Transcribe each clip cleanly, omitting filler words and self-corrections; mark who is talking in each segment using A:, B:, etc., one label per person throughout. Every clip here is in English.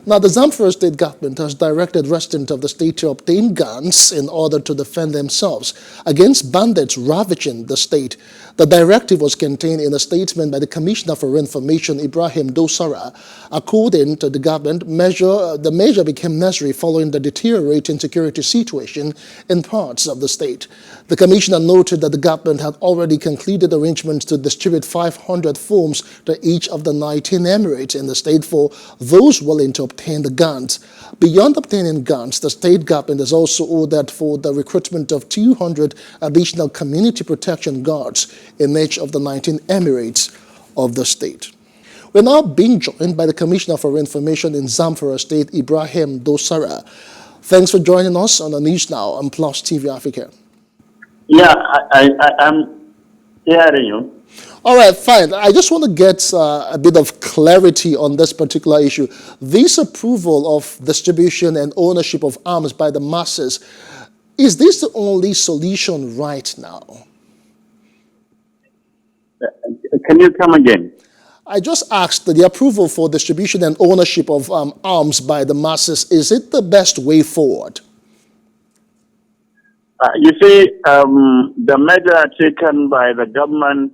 A: Now, the Zamfara State Government has directed residents of the state to obtain guns in order to defend themselves against bandits ravaging the state. The directive was contained in a statement by the Commissioner for Information, Ibrahim Dosara. According to the government, the measure became necessary following the deteriorating security situation in parts of the state. The Commissioner noted that the government had already concluded arrangements to distribute 500 forms to each of the 19 emirates in the state for those willing to obtain the guns. Beyond obtaining guns, the state government has also ordered for the recruitment of 200 additional community protection guards in each of the 19 emirates of the state. We're now being joined by the Commissioner for Information in Zamfara State, Ibrahim Dosara. Thanks for joining us on the News Now on PlusTvAfrica.
B: Yeah, I'm hearing you.
A: All right, fine. I just want to get a bit of clarity on this particular issue. This approval of distribution and ownership of arms by the masses, is this the only solution right now?
B: Can you come again?
A: I just asked the approval for distribution and ownership of arms by the masses, is it the best way forward?
B: You see, the measure taken by the government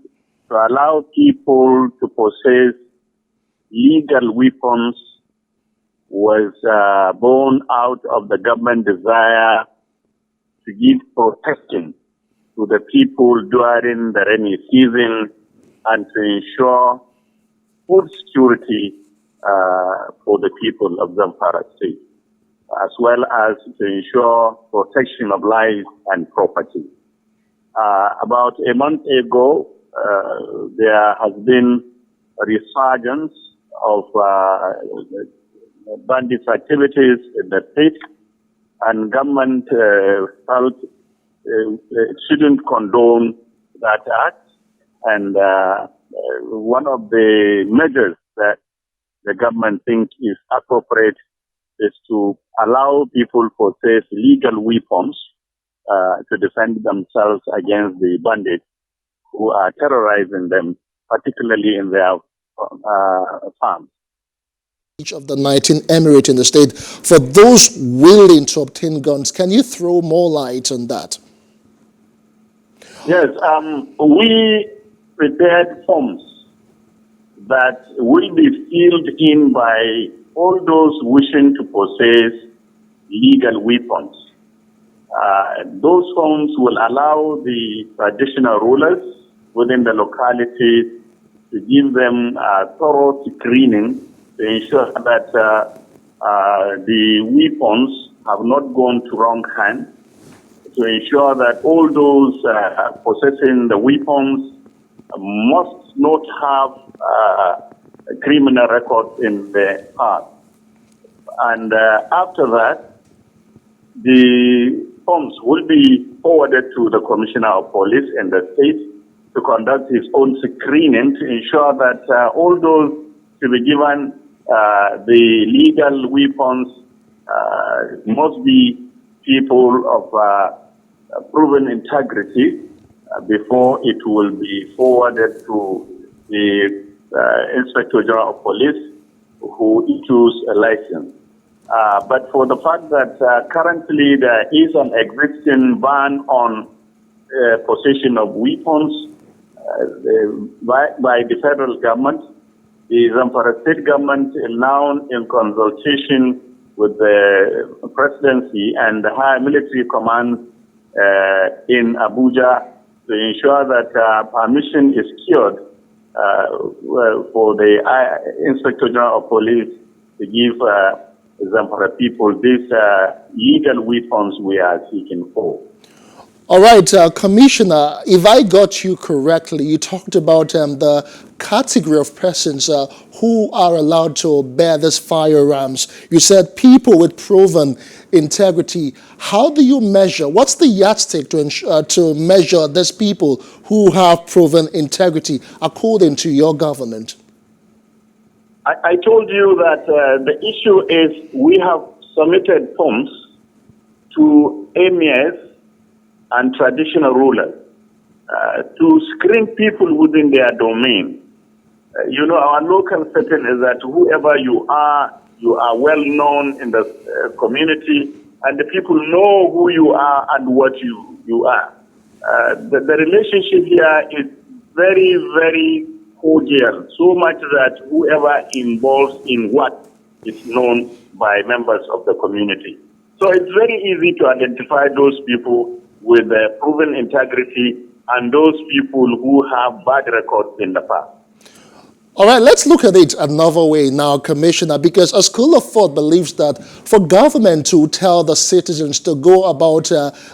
B: to allow people to possess legal weapons was born out of the government desire to give protection to the people during the rainy season and to ensure food security for the people of Zamfara State, as well as to ensure protection of life and property. About a month ago, there has been a resurgence of bandits activities in the state, and government felt it shouldn't condone that act. And one of the measures that the government thinks is appropriate is to allow people possess legal weapons to defend themselves against the bandits who are terrorizing them, particularly in their farms.
A: Each of the 19 emirates in the state, for those willing to obtain guns, can you throw more light on that?
B: Yes, we prepared forms that will be filled in by all those wishing to possess legal weapons. Those forms will allow the traditional rulers within the locality to give them thorough screening to ensure that the weapons have not gone to wrong hands, to ensure that all those possessing the weapons must not have a criminal record in the past. And after that, the forms will be forwarded to the Commissioner of Police in the state to conduct his own screening to ensure that all those to be given the legal weapons must be people of proven integrity before it will be forwarded to the Inspector General of Police, who issues a license. But for the fact that currently there is an existing ban on possession of weapons by the federal government, the Zamfara State Government is now in consultation with the presidency and the high military command in Abuja to ensure that permission is secured for the Inspector General of Police to give Zamfara people these legal weapons we are seeking for.
A: All right, Commissioner, if I got you correctly, you talked about the category of persons who are allowed to bear these firearms. You said people with proven integrity. How do you measure? What's the yardstick to measure these people who have proven integrity according to your government?
B: I told you that the issue is we have submitted forms to emirs and traditional rulers to screen people within their domain. Our local setting is that whoever you are You are well known in the community, and the people know who you are and what you are. The relationship here is very, very cordial, so much that whoever involved in what is known by members of the community. So it's very easy to identify those people with proven integrity and those people who have bad records in the past.
A: All right, let's look at it another way now, Commissioner, because a school of thought believes that for government to tell the citizens to go about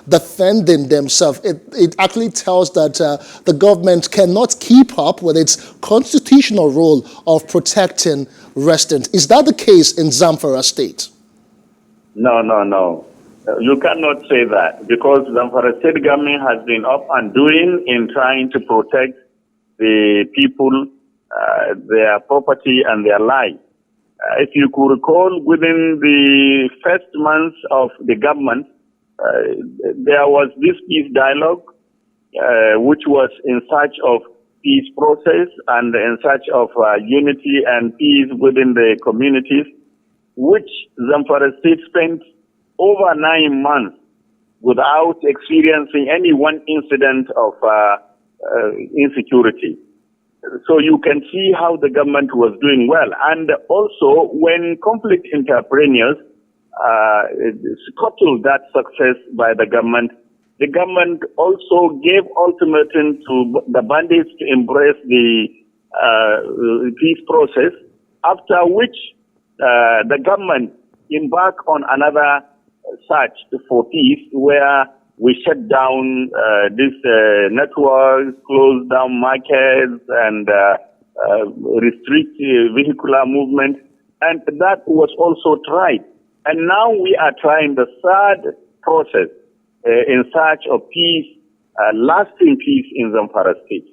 A: defending themselves, it actually tells that the government cannot keep up with its constitutional role of protecting residents. Is that the case in Zamfara State?
B: No. You cannot say that, because Zamfara State Government has been up and doing in trying to protect the people, their property and their lives. If you could recall, within the first months of the government, there was this peace dialogue, which was in search of peace process and in search of unity and peace within the communities, which Zamfara State spent over 9 months without experiencing any one incident of insecurity. So you can see how the government was doing well. And also, when conflict entrepreneurs scuttled that success by the government also gave ultimatum to the bandits to embrace the peace process, after which the government embarked on another search for peace, where we shut down this network, closed down markets, and restrict vehicular movement. And that was also tried. And now we are trying the third process in search of peace, lasting peace in Zamfara State.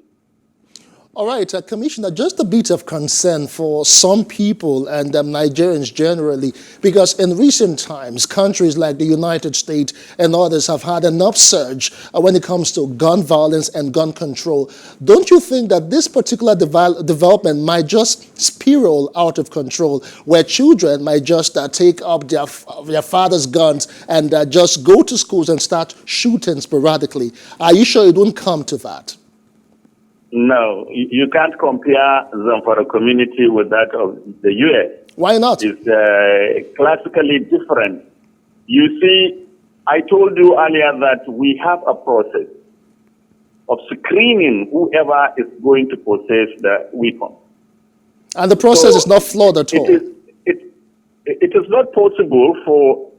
A: All right, Commissioner, just a bit of concern for some people and Nigerians generally, because in recent times, countries like the United States and others have had an upsurge when it comes to gun violence and gun control. Don't you think that this particular development might just spiral out of control, where children might just take up their father's guns and just go to schools and start shooting sporadically? Are you sure it won't come to that?
B: No, you can't compare Zamfara community with that of the U.S.
A: Why not?
B: It's classically different. You see, I told you earlier that we have a process of screening whoever is going to possess the weapon.
A: And the process is not flawed at all.
B: It is not possible for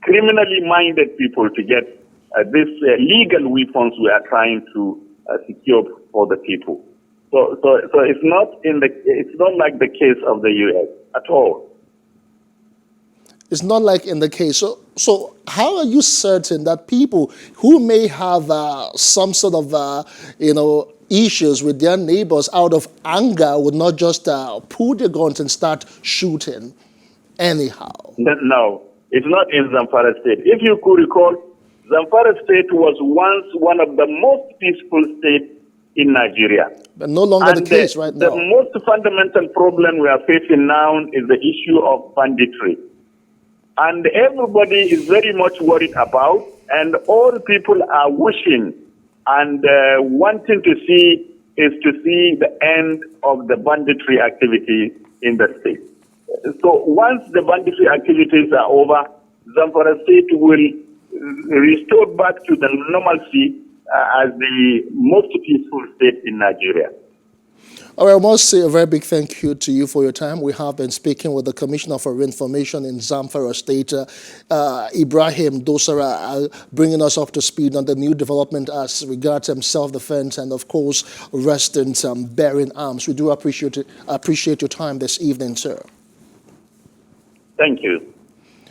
B: criminally minded people to get these legal weapons we are trying to secure for the people. So it's not like the case of the U.S. at all.
A: It's not like in the case. So how are you certain that people who may have some sort of issues with their neighbors out of anger would not just pull their guns and start shooting anyhow?
B: No, it's not in Zamfara State. If you could recall, Zamfara State was once one of the most peaceful states in Nigeria.
A: But no longer the case right now.
B: The most fundamental problem we are facing now is the issue of banditry. And everybody is very much worried about, and all people are wishing and wanting to see the end of the banditry activity in the state. So once the banditry activities are over, Zamfara State will restore back to the normalcy as the most peaceful state in Nigeria.
A: All right, I must say a very big thank you to you for your time. We have been speaking with the Commissioner for Information in Zamfara State, Ibrahim Dosara, bringing us up to speed on the new development as regards self-defense and, of course, residents bearing arms. We do appreciate your time this evening, sir.
B: Thank you.